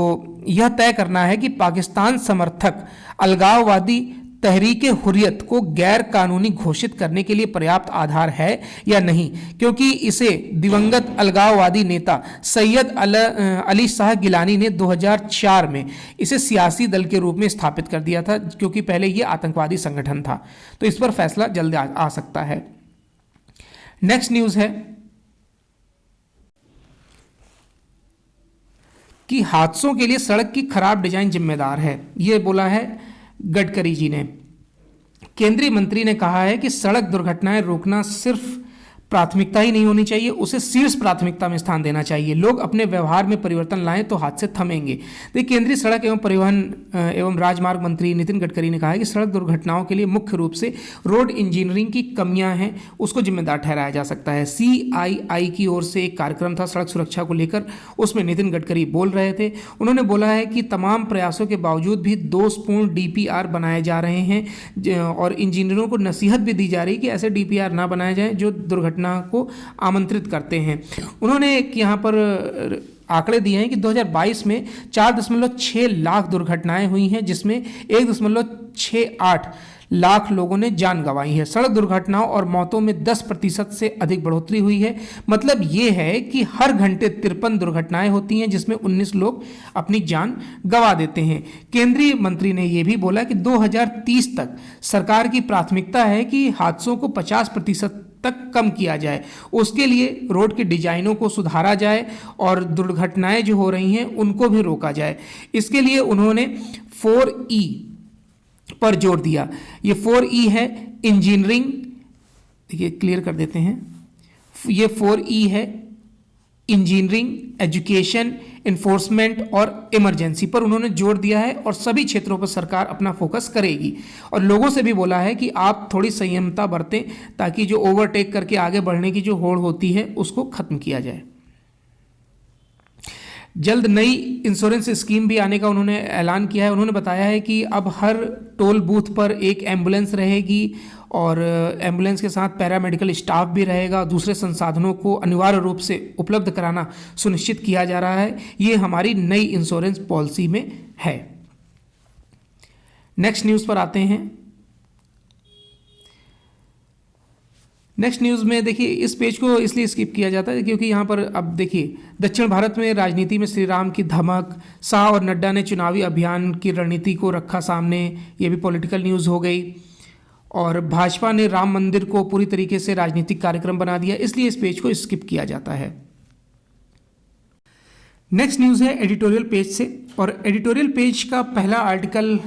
यह तय करना है कि पाकिस्तान समर्थक अलगाववादी तहरीक हुर्रियत को गैर कानूनी घोषित करने के लिए पर्याप्त आधार है या नहीं, क्योंकि इसे दिवंगत अलगाववादी नेता सैयद अली शाह गिलानी ने 2004 में इसे सियासी दल के रूप में स्थापित कर दिया था, क्योंकि पहले यह आतंकवादी संगठन था। तो इस पर फैसला जल्द आ सकता है। नेक्स्ट न्यूज है कि हादसों के लिए सड़क की खराब डिजाइन जिम्मेदार है, यह बोला है गडकरी जी ने। केंद्रीय मंत्री ने कहा है कि सड़क दुर्घटनाएं रोकना सिर्फ प्राथमिकता ही नहीं होनी चाहिए, उसे शीर्ष प्राथमिकता में स्थान देना चाहिए। लोग अपने व्यवहार में परिवर्तन लाएं तो हादसे थमेंगे। देखिए, केंद्रीय सड़क एवं परिवहन एवं राजमार्ग मंत्री नितिन गडकरी ने कहा है कि सड़क दुर्घटनाओं के लिए मुख्य रूप से रोड इंजीनियरिंग की कमियां हैं, उसको जिम्मेदार ठहराया जा सकता है। CII की ओर से एक कार्यक्रम था सड़क सुरक्षा को लेकर, उसमें नितिन गडकरी बोल रहे थे। उन्होंने बोला है कि तमाम प्रयासों के बावजूद भी दोषपूर्ण DPR बनाए जा रहे हैं और इंजीनियरों को नसीहत भी दी जा रही है कि ऐसे DPR ना बनाए जाएं जो दुर्घटना को आमंत्रित करते हैं। उन्होंने एक यहाँ पर आंकड़े दिए हैं कि 2022 में 4.6 लाख दुर्घटनाएं हुई हैं, जिसमें 1.68 लाख लोगों ने जान गंवाई है। सड़क दुर्घटनाओं और मौतों में 10% से अधिक बढ़ोतरी हुई है। मतलब ये है कि हर घंटे 53 दुर्घटनाएं होती हैं, जिसमें 19 लोग अपनी जान गंवा देते हैं। केंद्रीय मंत्री ने यह भी बोला कि 2030 तक सरकार की प्राथमिकता है कि हादसों को 50% तक कम किया जाए। उसके लिए रोड के डिजाइनों को सुधारा जाए और दुर्घटनाएं जो हो रही हैं उनको भी रोका जाए। इसके लिए उन्होंने 4E पर जोर दिया। ये 4E है इंजीनियरिंग, देखिए क्लियर कर देते हैं, ये 4E है इंजीनियरिंग, एजुकेशन, इन्फोर्समेंट और इमरजेंसी पर उन्होंने जोर दिया है और सभी क्षेत्रों पर सरकार अपना फोकस करेगी। और लोगों से भी बोला है कि आप थोड़ी संयमता बरतें ताकि जो ओवरटेक करके आगे बढ़ने की जो होड़ होती है उसको खत्म किया जाए। जल्द नई इंश्योरेंस स्कीम भी आने का उन्होंने ऐलान किया है। उन्होंने बताया है कि अब हर टोल बूथ पर एक एम्बुलेंस रहेगी और एम्बुलेंस के साथ पैरामेडिकल स्टाफ भी रहेगा। दूसरे संसाधनों को अनिवार्य रूप से उपलब्ध कराना सुनिश्चित किया जा रहा है। ये हमारी नई इंश्योरेंस पॉलिसी में है। नेक्स्ट न्यूज़ पर आते हैं। नेक्स्ट न्यूज़ में देखिए, इस पेज को इसलिए स्किप किया जाता है क्योंकि यहाँ पर अब देखिए दक्षिण भारत में राजनीति में श्री राम की धमक, शाह और नड्डा ने चुनावी अभियान की रणनीति को रखा सामने, ये भी पॉलिटिकल न्यूज़ हो गई। और भाजपा ने राम मंदिर को पूरी तरीके से राजनीतिक कार्यक्रम बना दिया, इसलिए इस पेज को स्किप किया जाता है। नेक्स्ट न्यूज़ है एडिटोरियल पेज से, और एडिटोरियल पेज का पहला आर्टिकल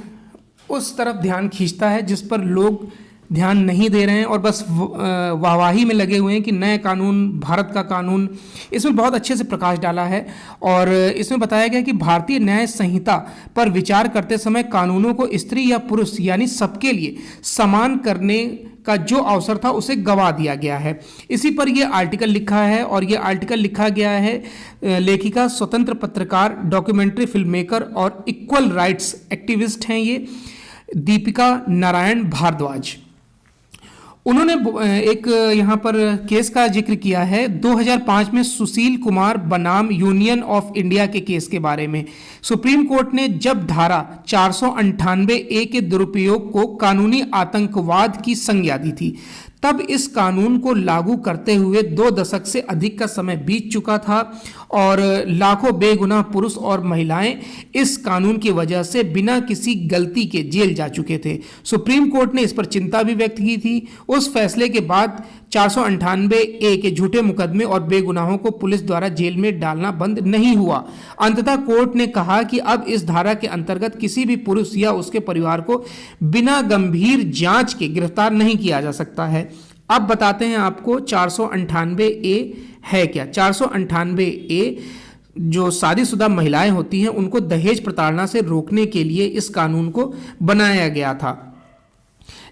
उस तरफ ध्यान खींचता है जिस पर लोग ध्यान नहीं दे रहे हैं और बस वाहवाही में लगे हुए हैं कि नए कानून, भारत का कानून। इसमें बहुत अच्छे से प्रकाश डाला है और इसमें बताया गया कि भारतीय न्याय संहिता पर विचार करते समय कानूनों को स्त्री या पुरुष यानी सबके लिए समान करने का जो अवसर था उसे गंवा दिया गया है। इसी पर यह आर्टिकल लिखा है और यह आर्टिकल लिखा गया है लेखिका, स्वतंत्र पत्रकार, डॉक्यूमेंट्री फिल्म मेकर और इक्वल राइट्स एक्टिविस्ट हैं ये दीपिका नारायण भारद्वाज। उन्होंने एक यहाँ पर केस का जिक्र किया है 2005 में सुशील कुमार बनाम यूनियन ऑफ इंडिया के केस के बारे में। सुप्रीम कोर्ट ने जब धारा 498A के दुरुपयोग को कानूनी आतंकवाद की संज्ञा दी थी, तब इस कानून को लागू करते हुए 2 दशक से अधिक का समय बीत चुका था और लाखों बेगुनाह पुरुष और महिलाएं इस कानून की वजह से बिना किसी गलती के जेल जा चुके थे। सुप्रीम कोर्ट ने इस पर चिंता भी व्यक्त की थी। उस फैसले के बाद 498A के झूठे मुकदमे और बेगुनाहों को पुलिस द्वारा जेल में डालना बंद नहीं हुआ। अंततः कोर्ट ने कहा कि अब इस धारा के अंतर्गत किसी भी पुरुष या उसके परिवार को बिना गंभीर जांच के गिरफ्तार नहीं किया जा सकता है। अब बताते हैं आपको 498A है क्या। 498A जो शादीशुदा महिलाएं होती हैं उनको दहेज प्रताड़ना से रोकने के लिए इस कानून को बनाया गया था,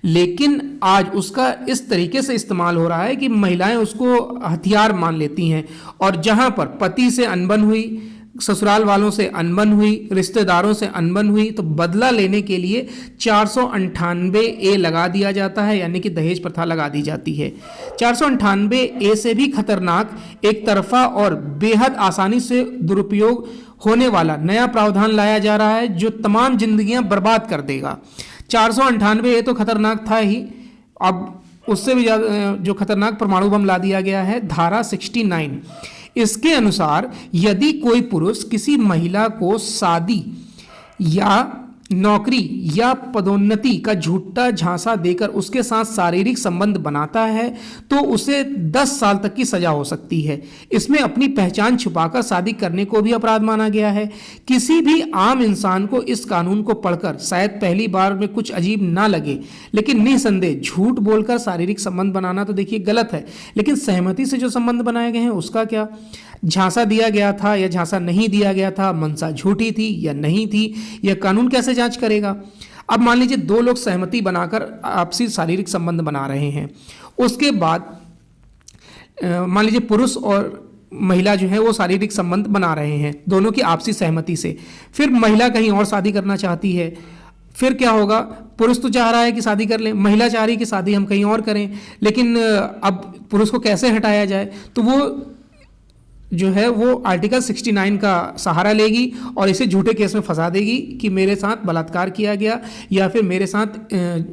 लेकिन आज उसका इस तरीके से इस्तेमाल हो रहा है कि महिलाएं उसको हथियार मान लेती हैं और जहां पर पति से अनबन हुई, ससुराल वालों से अनबन हुई, रिश्तेदारों से अनबन हुई, तो बदला लेने के लिए 498A लगा दिया जाता है, यानी कि दहेज प्रथा लगा दी जाती है। 498A से भी खतरनाक, एक तरफा और बेहद आसानी से दुरुपयोग होने वाला नया प्रावधान लाया जा रहा है जो तमाम जिंदगियां बर्बाद कर देगा। 498 ये तो खतरनाक था ही, अब उससे भी ज़्यादा जो खतरनाक परमाणु बम ला दिया गया है धारा 69। इसके अनुसार यदि कोई पुरुष किसी महिला को शादी या नौकरी या पदोन्नति का झूठा झांसा देकर उसके साथ शारीरिक संबंध बनाता है तो उसे 10 साल तक की सजा हो सकती है। इसमें अपनी पहचान छुपाकर शादी करने को भी अपराध माना गया है। किसी भी आम इंसान को इस कानून को पढ़कर शायद पहली बार में कुछ अजीब ना लगे, लेकिन निसंदेह झूठ बोलकर शारीरिक संबंध बनाना तो देखिए गलत है, लेकिन सहमति से जो संबंध बनाए गए हैं उसका क्या? झांसा दिया गया था या झांसा नहीं दिया गया था, मंशा झूठी थी या नहीं थी, यह कानून कैसे जांच करेगा? अब मान लीजिए दो लोग सहमति बनाकर आपसी शारीरिक संबंध बना रहे हैं, उसके बाद मान लीजिए पुरुष और महिला जो है वो शारीरिक संबंध बना रहे हैं दोनों की आपसी सहमति से, फिर महिला कहीं और शादी करना चाहती है, फिर क्या होगा? पुरुष तो चाह रहा है कि शादी कर लें, महिला चाह रही है कि शादी हम कहीं और करें, लेकिन अब पुरुष को कैसे हटाया जाए? तो वो जो है वो आर्टिकल 69 का सहारा लेगी और इसे झूठे केस में फंसा देगी कि मेरे साथ बलात्कार किया गया या फिर मेरे साथ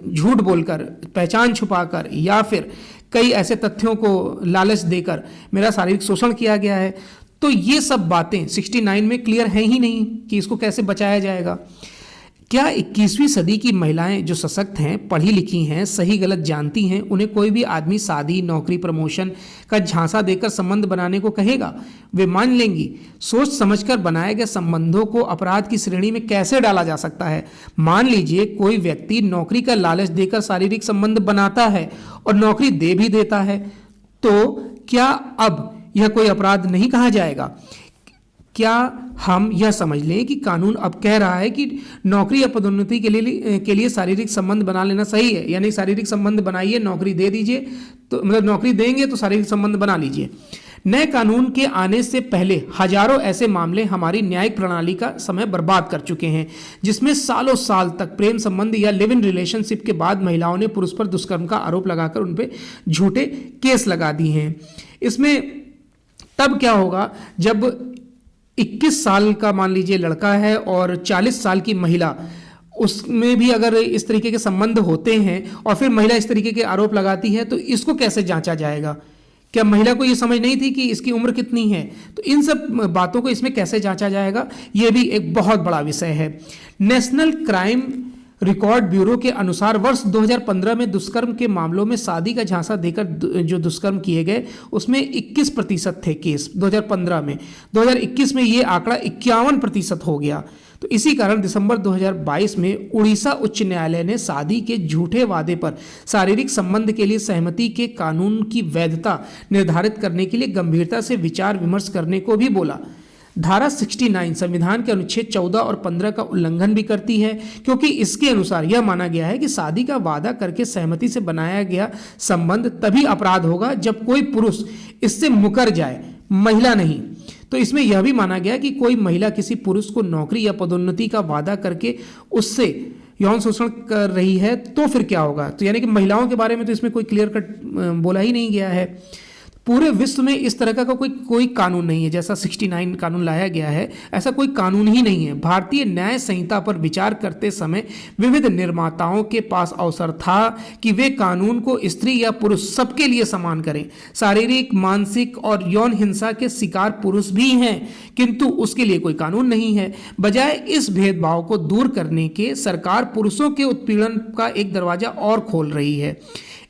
झूठ बोलकर, पहचान छुपाकर या फिर कई ऐसे तथ्यों को लालच देकर मेरा शारीरिक शोषण किया गया है। तो ये सब बातें 69 में क्लियर हैं ही नहीं कि इसको कैसे बचाया जाएगा। क्या 21वीं सदी की महिलाएं जो सशक्त हैं, पढ़ी लिखी हैं, सही गलत जानती हैं, उन्हें कोई भी आदमी शादी, नौकरी, प्रमोशन का झांसा देकर संबंध बनाने को कहेगा? वे मान लेंगी। सोच समझकर बनाए गए संबंधों को अपराध की श्रेणी में कैसे डाला जा सकता है? मान लीजिए कोई व्यक्ति नौकरी का लालच देकर शारीरिक संबंध बनाता है और नौकरी दे भी देता है, तो क्या अब यह कोई अपराध नहीं कहा जाएगा? क्या हम यह समझ लें कि कानून अब कह रहा है कि नौकरी या पदोन्नति के लिए शारीरिक संबंध बना लेना सही है, यानी शारीरिक संबंध बनाइए, नौकरी दे दीजिए, तो मतलब नौकरी देंगे तो शारीरिक संबंध बना लीजिए। नए कानून के आने से पहले हजारों ऐसे मामले हमारी न्यायिक प्रणाली का समय बर्बाद कर चुके हैं, जिसमें सालों साल तक प्रेम संबंध या लिव इन रिलेशनशिप के बाद महिलाओं ने पुरुष पर दुष्कर्म का आरोप लगाकर उन पर झूठे केस लगा दिए हैं। इसमें तब क्या होगा जब 21 साल का मान लीजिए लड़का है और 40 साल की महिला, उसमें भी अगर इस तरीके के संबंध होते हैं और फिर महिला इस तरीके के आरोप लगाती है, तो इसको कैसे जांचा जाएगा? क्या महिला को ये समझ नहीं थी कि इसकी उम्र कितनी है? तो इन सब बातों को इसमें कैसे जांचा जाएगा, ये भी एक बहुत बड़ा विषय है। नेशनल क्राइम रिकॉर्ड ब्यूरो के अनुसार वर्ष 2015 में दुष्कर्म के मामलों में शादी का झांसा देकर जो दुष्कर्म किए गए उसमें 21% थे केस 2015 में। 2021 में ये आंकड़ा 51% हो गया। तो इसी कारण दिसंबर 2022 में उड़ीसा उच्च न्यायालय ने शादी के झूठे वादे पर शारीरिक संबंध के लिए सहमति के कानून की वैधता निर्धारित करने के लिए गंभीरता से विचार विमर्श करने को भी बोला। धारा 69 संविधान के अनुच्छेद 14 और 15 का उल्लंघन भी करती है, क्योंकि इसके अनुसार यह माना गया है कि शादी का वादा करके सहमति से बनाया गया संबंध तभी अपराध होगा जब कोई पुरुष इससे मुकर जाए, महिला नहीं। तो इसमें यह भी माना गया कि कोई महिला किसी पुरुष को नौकरी या पदोन्नति का वादा करके उससे यौन शोषण कर रही है तो फिर क्या होगा? तो यानी कि महिलाओं के बारे में तो इसमें कोई क्लियर कट बोला ही नहीं गया है। पूरे विश्व में इस तरह का कोई कानून नहीं है, जैसा 69 कानून लाया गया है, ऐसा कोई कानून ही नहीं है। भारतीय न्याय संहिता पर विचार करते समय विविध निर्माताओं के पास अवसर था कि वे कानून को स्त्री या पुरुष सबके लिए समान करें। शारीरिक, मानसिक और यौन हिंसा के शिकार पुरुष भी हैं, किंतु उसके लिए कोई कानून नहीं है। बजाय इस भेदभाव को दूर करने के सरकार पुरुषों के उत्पीड़न का एक दरवाजा और खोल रही है।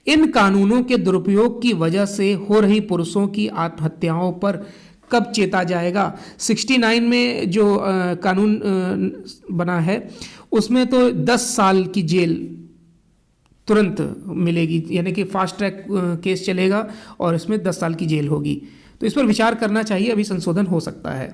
इन कानूनों के दुरुपयोग की वजह से हो रही पुरुषों की आत्महत्याओं पर कब चेता जाएगा? 69 में जो कानून बना है उसमें तो 10 साल की जेल तुरंत मिलेगी, यानी कि फास्ट ट्रैक केस चलेगा और इसमें 10 साल की जेल होगी। तो इस पर विचार करना चाहिए, अभी संशोधन हो सकता है।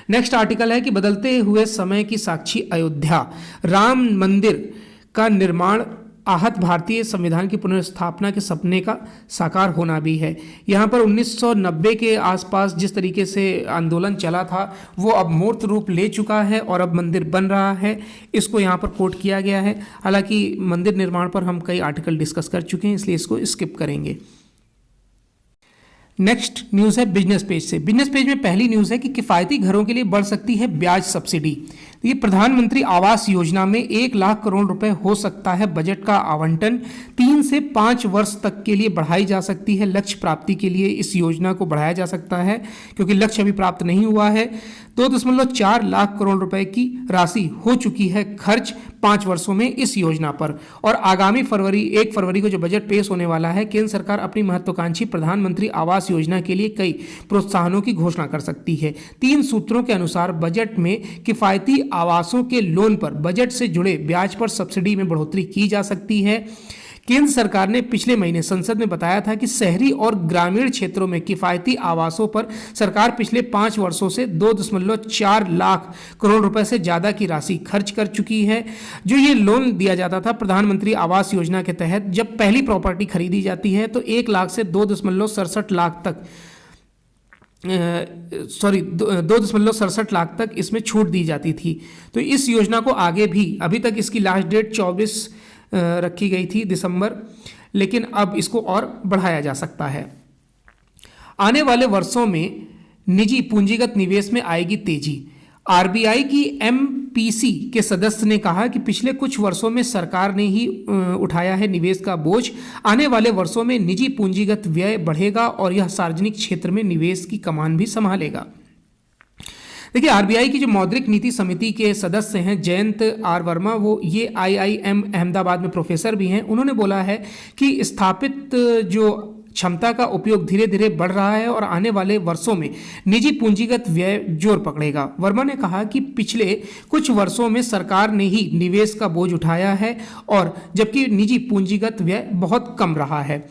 नेक्स्ट आर्टिकल है कि बदलते हुए समय की साक्षी अयोध्या, राम मंदिर का निर्माण आहत भारतीय संविधान की पुनर्स्थापना के सपने का साकार होना भी है। यहाँ पर 1990 के आसपास जिस तरीके से आंदोलन चला था वो अब मूर्त रूप ले चुका है और अब मंदिर बन रहा है, इसको यहाँ पर कोट किया गया है। हालांकि मंदिर निर्माण पर हम कई आर्टिकल डिस्कस कर चुके हैं, इसलिए इसको स्किप करेंगे। नेक्स्ट न्यूज़ है बिजनेस पेज से। बिजनेस पेज में पहली न्यूज़ है कि किफ़ायती घरों के लिए बढ़ सकती है ब्याज सब्सिडी। ये प्रधानमंत्री आवास योजना में 1 लाख करोड़ रुपए हो सकता है बजट का आवंटन। 3 से 5 वर्ष तक के लिए बढ़ाई जा सकती है। लक्ष्य प्राप्ति के लिए इस योजना को बढ़ाया जा सकता है क्योंकि लक्ष्य अभी प्राप्त नहीं हुआ है। 2.4 लाख करोड़ रुपए की राशि हो चुकी है खर्च 5 वर्षों में इस योजना पर। और आगामी 1 फरवरी को जो बजट पेश होने वाला है, केंद्र सरकार अपनी महत्वाकांक्षी प्रधानमंत्री आवास योजना के लिए कई प्रोत्साहनों की घोषणा कर सकती है। 3 सूत्रों के अनुसार बजट में किफ़ायती आवासों के लोन पर बजट से जुड़े ब्याज पर सब्सिडी में बढ़ोतरी की जा सकती है। केंद्र सरकार ने पिछले महीने संसद में बताया था कि शहरी और ग्रामीण क्षेत्रों में किफ़ायती आवासों पर सरकार पिछले 5 वर्षों से 2.4 लाख करोड़ रुपए से ज़्यादा की राशि खर्च कर चुकी है। जो ये लोन दिया जाता था प्रधानमंत्री आवास योजना के तहत, जब पहली प्रॉपर्टी खरीदी जाती है तो 1 लाख से 2.67 लाख तक 2.67 लाख तक इसमें छूट दी जाती थी। तो इस योजना को आगे भी, अभी तक इसकी लास्ट डेट 24 रखी गई थी दिसंबर, लेकिन अब इसको और बढ़ाया जा सकता है। आने वाले वर्षों में निजी पूंजीगत निवेश में आएगी तेजी। आरबीआई की एमपीसी के सदस्य ने कहा कि पिछले कुछ वर्षों में सरकार ने ही उठाया है निवेश का बोझ। आने वाले वर्षों में निजी पूंजीगत व्यय बढ़ेगा और यह सार्वजनिक क्षेत्र में निवेश की कमान भी संभालेगा। देखिए, आरबीआई की जो मौद्रिक नीति समिति के सदस्य हैं जयंत आर वर्मा, वो ये आईआईएम अहमदाबाद में प्रोफेसर भी हैं। उन्होंने बोला है कि स्थापित जो क्षमता का उपयोग धीरे धीरे बढ़ रहा है और आने वाले वर्षों में निजी पूंजीगत व्यय जोर पकड़ेगा। वर्मा ने कहा कि पिछले कुछ वर्षों में सरकार ने ही निवेश का बोझ उठाया है और जबकि निजी पूंजीगत व्यय बहुत कम रहा है,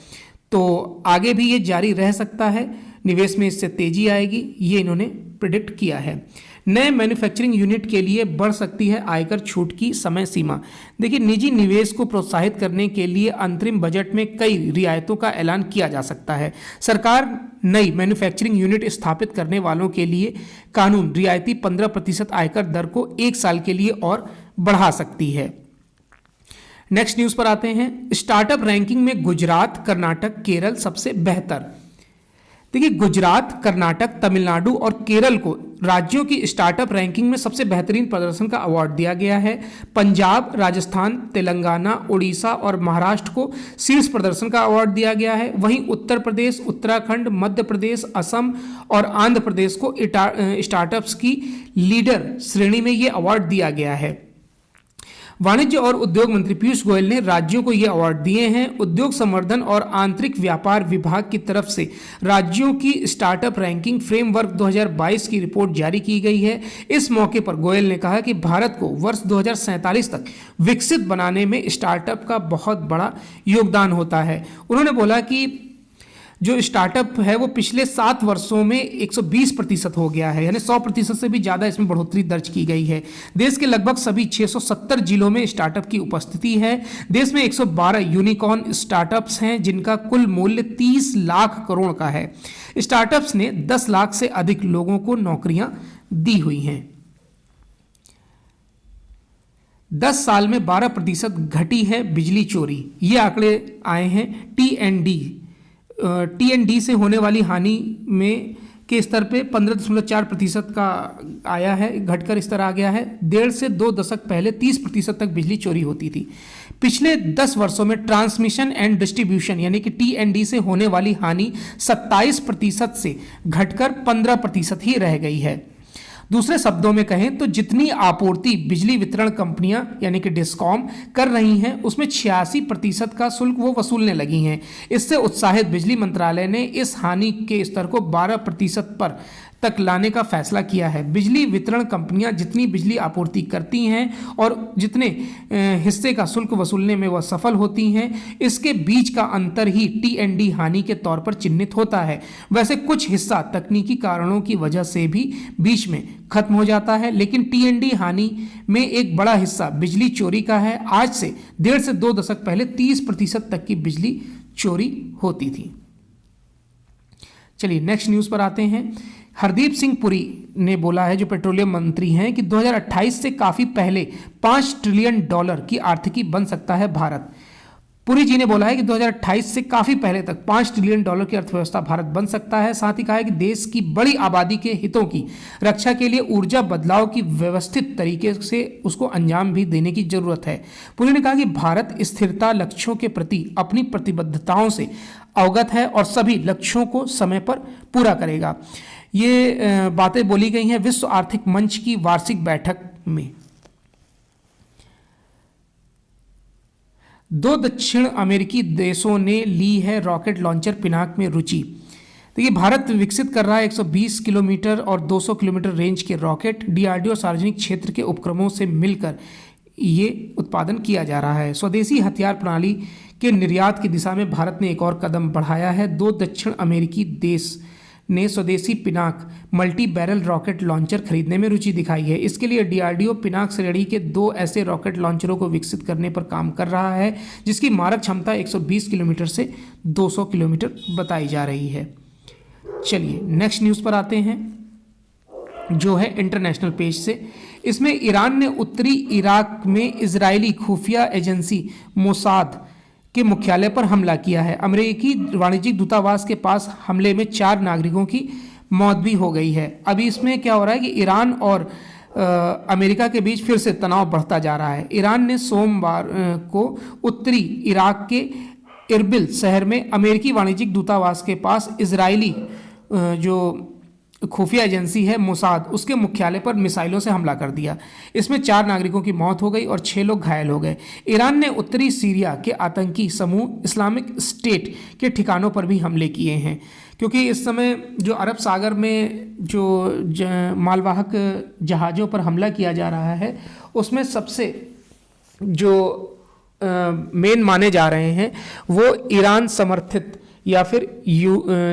तो आगे भी ये जारी रह सकता है। निवेश में इससे तेजी आएगी, ये इन्होंने प्रिडिक्ट किया है। नए मैन्युफैक्चरिंग यूनिट के लिए बढ़ सकती है आयकर छूट की समय सीमा। देखिए, निजी निवेश को प्रोत्साहित करने के लिए अंतरिम बजट में कई रियायतों का ऐलान किया जा सकता है। सरकार नई मैन्युफैक्चरिंग यूनिट स्थापित करने वालों के लिए कानून रियायती 15% आयकर दर को 1 साल के लिए और बढ़ा सकती है। नेक्स्ट न्यूज़ पर आते हैं। स्टार्टअप रैंकिंग में गुजरात, कर्नाटक, केरल सबसे बेहतर। देखिए, गुजरात, कर्नाटक, तमिलनाडु और केरल को राज्यों की स्टार्टअप रैंकिंग में सबसे बेहतरीन प्रदर्शन का अवार्ड दिया गया है। पंजाब, राजस्थान, तेलंगाना, उड़ीसा और महाराष्ट्र को शीर्ष प्रदर्शन का अवार्ड दिया गया है। वहीं उत्तर प्रदेश, उत्तराखंड, मध्य प्रदेश, असम और आंध्र प्रदेश को स्टार्टअप्स की लीडर श्रेणी में ये अवार्ड दिया गया है। वाणिज्य और उद्योग मंत्री पीयूष गोयल ने राज्यों को ये अवार्ड दिए हैं। उद्योग संवर्धन और आंतरिक व्यापार विभाग की तरफ से राज्यों की स्टार्टअप रैंकिंग फ्रेमवर्क 2022 की रिपोर्ट जारी की गई है। इस मौके पर गोयल ने कहा कि भारत को वर्ष 2047 तक विकसित बनाने में स्टार्टअप का बहुत बड़ा योगदान होता है। उन्होंने बोला कि जो स्टार्टअप है वो पिछले 7 वर्षों में 120% हो गया है, यानी 100% से भी ज़्यादा इसमें बढ़ोतरी दर्ज की गई है। देश के लगभग सभी 670 जिलों में स्टार्टअप की उपस्थिति है। देश में 112 यूनिकॉर्न स्टार्टअप्स हैं जिनका कुल मूल्य 30 लाख करोड़ का है। स्टार्टअप्स ने 10 लाख से अधिक लोगों को नौकरियां दी हुई हैं। 10 साल में 12% घटी है बिजली चोरी, ये आंकड़े आए हैं टीएनडी से होने वाली हानि में के स्तर पे 15.4% का आया है, घटकर इस तरह आ गया है। 1.5 से 2 दशक पहले 30% तक बिजली चोरी होती थी। पिछले 10 वर्षों में ट्रांसमिशन एंड डिस्ट्रीब्यूशन यानी कि टीएनडी से होने वाली हानि 27% से घटकर 15% ही रह गई है। दूसरे शब्दों में कहें तो जितनी आपूर्ति बिजली वितरण कंपनियां यानी कि डिस्कॉम कर रही हैं उसमें 86% का शुल्क वो वसूलने लगी हैं। इससे उत्साहित बिजली मंत्रालय ने इस हानि के स्तर को 12% पर तक लाने का फैसला किया है। बिजली वितरण कंपनियां जितनी बिजली आपूर्ति करती हैं और जितने हिस्से का शुल्क वसूलने में वह सफल होती हैं, इसके बीच का अंतर ही टीएनडी हानि के तौर पर चिन्हित होता है। वैसे कुछ हिस्सा तकनीकी कारणों की वजह से भी बीच में खत्म हो जाता है, लेकिन टीएनडी हानि में एक बड़ा हिस्सा बिजली चोरी का है। आज से 1.5 से 2 दशक पहले 30% तक की बिजली चोरी होती थी। चलिए नेक्स्ट न्यूज़ पर आते हैं। हरदीप सिंह पुरी ने बोला है, जो पेट्रोलियम मंत्री हैं, कि 2028 से काफ़ी पहले $5 ट्रिलियन की आर्थिकी बन सकता है भारत। पुरी जी ने बोला है कि 2028 से काफी पहले तक $5 ट्रिलियन की अर्थव्यवस्था भारत बन सकता है। साथ ही कहा है कि देश की बड़ी आबादी के हितों की रक्षा के लिए ऊर्जा बदलाव की व्यवस्थित तरीके से उसको अंजाम भी देने की जरूरत है। पुरी ने कहा कि भारत स्थिरता लक्ष्यों के प्रति अपनी प्रतिबद्धताओं से अवगत है और सभी लक्ष्यों को समय पर पूरा करेगा। ये बातें बोली गई हैं विश्व आर्थिक मंच की वार्षिक बैठक में। 2 दक्षिण अमेरिकी देशों ने ली है रॉकेट लॉन्चर पिनाक में रुचि। देखिए, भारत विकसित कर रहा है 120 किलोमीटर और 200 किलोमीटर रेंज के रॉकेट। डीआरडीओ सार्वजनिक क्षेत्र के उपक्रमों से मिलकर ये उत्पादन किया जा रहा है। स्वदेशी हथियार प्रणाली के निर्यात की दिशा में भारत ने एक और कदम बढ़ाया है। 2 दक्षिण अमेरिकी देश ने स्वदेशी Pinaka multi barrel rocket launcher खरीदने में रुचि दिखाई है। इसके लिए डीआरडीओ पिनाक श्रेणी के 2 ऐसे रॉकेट लॉन्चरों को विकसित करने पर काम कर रहा है जिसकी मारक क्षमता 120 किलोमीटर से 200 किलोमीटर बताई जा रही है। चलिए नेक्स्ट न्यूज़ पर आते हैं जो है इंटरनेशनल पेज से। इसमें ईरान ने उत्तरी इराक में इजरायली खुफिया एजेंसी मोसाद के मुख्यालय पर हमला किया है। अमेरिकी वाणिज्यिक दूतावास के पास हमले में 4 नागरिकों की मौत भी हो गई है। अभी इसमें क्या हो रहा है कि ईरान और अमेरिका के बीच फिर से तनाव बढ़ता जा रहा है। ईरान ने सोमवार को उत्तरी इराक के इरबिल शहर में अमेरिकी वाणिज्यिक दूतावास के पास इजरायली जो खुफिया एजेंसी है मोसाद उसके मुख्यालय पर मिसाइलों से हमला कर दिया। इसमें 4 नागरिकों की मौत हो गई और 6 लोग घायल हो गए। ईरान ने उत्तरी सीरिया के आतंकी समूह इस्लामिक स्टेट के ठिकानों पर भी हमले किए हैं, क्योंकि इस समय जो अरब सागर में जो मालवाहक जहाज़ों पर हमला किया जा रहा है उसमें सबसे जो मेन माने जा रहे हैं वो ईरान समर्थित या फिर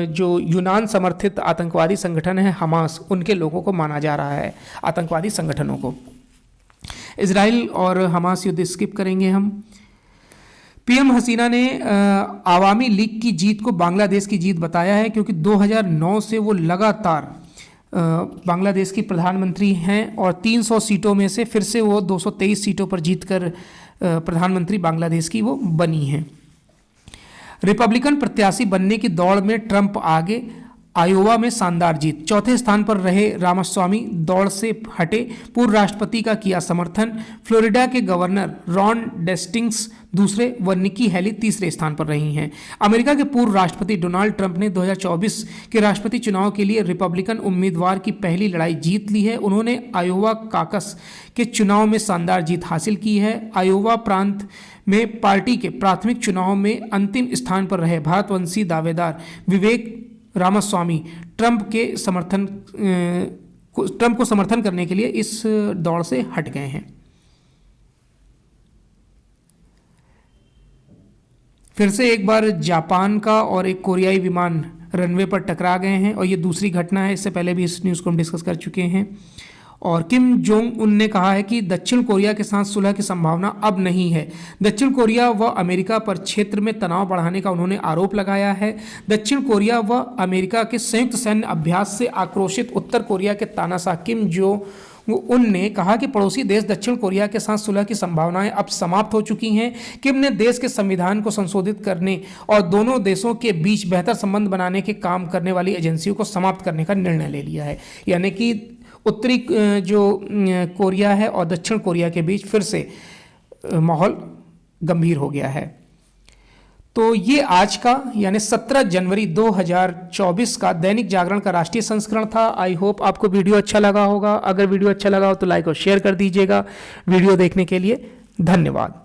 जो यूनान समर्थित आतंकवादी संगठन है हमास, उनके लोगों को माना जा रहा है, आतंकवादी संगठनों को। इजराइल और हमास युद्ध स्किप करेंगे हम। पीएम हसीना ने आवामी लीग की जीत को बांग्लादेश की जीत बताया है, क्योंकि 2009 से वो लगातार बांग्लादेश की प्रधानमंत्री हैं और 300 सीटों में से फिर से वो 223 सीटों पर जीतकर प्रधानमंत्री बांग्लादेश की वो बनी हैं। रिपब्लिकन प्रत्याशी बनने की दौड़ में ट्रंप आगे, आयोवा में शानदार जीत। चौथे स्थान पर रहे रामास्वामी दौड़ से हटे, पूर्व राष्ट्रपति का किया समर्थन। फ्लोरिडा के गवर्नर रॉन डेस्टिंग्स दूसरे व निकी हेली तीसरे स्थान पर रही हैं। अमेरिका के पूर्व राष्ट्रपति डोनाल्ड ट्रंप ने 2024 के राष्ट्रपति चुनाव के लिए रिपब्लिकन उम्मीदवार की पहली लड़ाई जीत ली है। उन्होंने आयोवा काकस के चुनाव में शानदार जीत हासिल की है। आयोवा प्रांत में पार्टी के प्राथमिक चुनाव में अंतिम स्थान पर रहे भारतवंशी दावेदार विवेक रामास्वामी ट्रंप को समर्थन करने के लिए इस दौड़ से हट गए हैं। फिर से एक बार जापान का और एक कोरियाई विमान रनवे पर टकरा गए हैं और ये दूसरी घटना है। इससे पहले भी इस न्यूज़ को हम डिस्कस कर चुके हैं। और किम जोंग उन ने कहा है कि दक्षिण कोरिया के साथ सुलह की संभावना अब नहीं है। दक्षिण कोरिया व अमेरिका पर क्षेत्र में तनाव बढ़ाने का उन्होंने आरोप लगाया है। दक्षिण कोरिया व अमेरिका के संयुक्त सैन्य अभ्यास से आक्रोशित उत्तर कोरिया के तानाशाह किम जोंग उन ने कहा कि पड़ोसी देश दक्षिण कोरिया के साथ सुलह की संभावनाएं अब समाप्त हो चुकी हैं। किम ने देश के संविधान को संशोधित करने और दोनों देशों के बीच बेहतर संबंध बनाने के काम करने वाली एजेंसियों को समाप्त करने का निर्णय ले लिया है। यानी कि उत्तरी जो कोरिया है और दक्षिण कोरिया के बीच फिर से माहौल गंभीर हो गया है। तो ये आज का यानी 17 जनवरी 2024 का दैनिक जागरण का राष्ट्रीय संस्करण था। आई होप आपको वीडियो अच्छा लगा होगा। अगर वीडियो अच्छा लगा हो तो लाइक और शेयर कर दीजिएगा। वीडियो देखने के लिए धन्यवाद।